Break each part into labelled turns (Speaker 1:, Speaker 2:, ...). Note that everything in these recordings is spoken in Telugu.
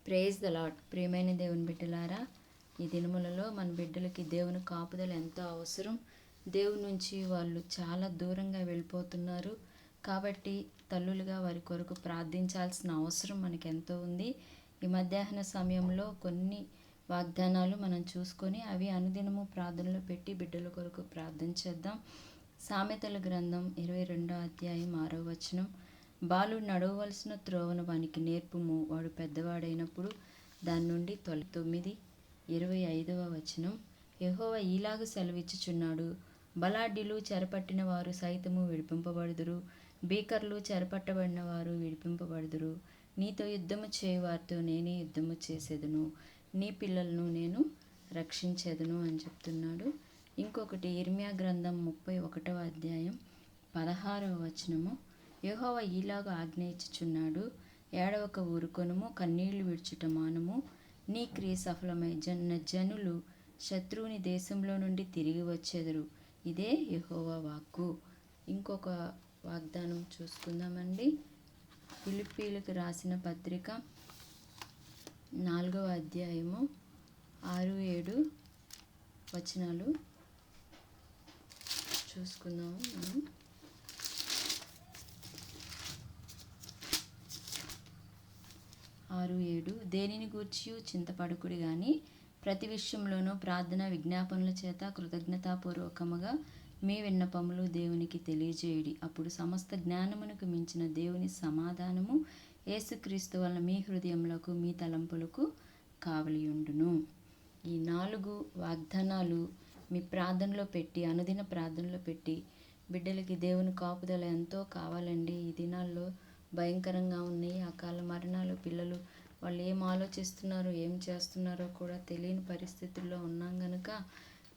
Speaker 1: Praise the lord. ప్రియమైన దేవుని బిడ్డలారా, ఈ దినములలో మన బిడ్డలకి దేవుని కాపుదల ఎంతో అవసరం. దేవుని నుంచి వాళ్ళు చాలా దూరంగా వెళ్ళిపోతున్నారు. కాబట్టి తల్లులుగా వారి కొరకు ప్రార్థించాల్సిన అవసరం మనకు ఎంతో ఉంది. ఈ మధ్యాహ్న సమయంలో కొన్ని వాగ్దానాలు మనం చూసుకొని అవి అనుదినము ప్రార్థనలో పెట్టి బిడ్డల కొరకు ప్రార్థన చేద్దాం. సామెతల గ్రంథం 22వ అధ్యాయం 6వ వచనం, బాలుడు నడవవలసిన త్రోవను వానికి నేర్పుము, వాడు పెద్దవాడైనప్పుడు దాని నుండి 25వ వచనం, యెహోవా ఈలాగు సెలవిచ్చుచున్నాడు, బలాఢ్యులు చెరపట్టిన వారు సైతము విడిపింపబడుదురు, భీకర్లు చెరపట్టబడిన వారు విడిపింపబడుదురు. నీతో యుద్ధము చేయువారితో నేనే యుద్ధము చేసేదను, నీ పిల్లలను నేను రక్షించేదను అని చెప్తున్నాడు. ఇంకొకటి ఇర్మియా గ్రంథం 31వ అధ్యాయం 16వ వచనము, యెహోవా ఈలాగు ఆజ్ఞ ఇచ్చుచున్నాడు, ఏడవక ఊరుకొనుము, కన్నీళ్లు విడుచుట మానుము, నీ క్రియ సఫలమై జనులు శత్రువుని దేశంలో నుండి తిరిగి వచ్చెదరు. ఇదే యెహోవా వాక్కు. ఇంకొక వాగ్దానం చూసుకుందామండి. ఫిలిప్పీలకు రాసిన పత్రిక 4వ అధ్యాయము 6-7 వచనాలు చూసుకుందాము మనం. 6-7, దేనిని గూర్చియు చింతపడకుడి గాని ప్రతి విషయంలోనూ ప్రార్థన విజ్ఞాపనల చేత కృతజ్ఞతాపూర్వకముగా మీ విన్నపములు దేవునికి తెలియజేయుడి. అప్పుడు సమస్త జ్ఞానమునకు మించిన దేవుని సమాధానము యేసుక్రీస్తు వలన మీ హృదయములకు మీ తలంపులకు కావలియుండును. ఈ 4 వాగ్దానాలు మీ ప్రార్థనలో పెట్టి, అనుదిన ప్రార్థనలో పెట్టి, బిడ్డలకి దేవుని కాపుదల ఎంతో కావాలండి. ఈ దినాల్లో భయంకరంగా ఉన్నాయి అకాల మరణాలు. పిల్లలు వాళ్ళు ఏం ఆలోచిస్తున్నారో ఏం చేస్తున్నారో కూడా తెలియని పరిస్థితుల్లో ఉన్నాం గనుక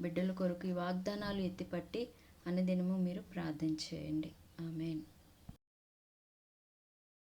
Speaker 1: బిడ్డల కొరకు ఈ వాగ్దానాలు ఎత్తిపట్టి అనుదినము మీరు ప్రార్థన చేయండి. ఆమేన్.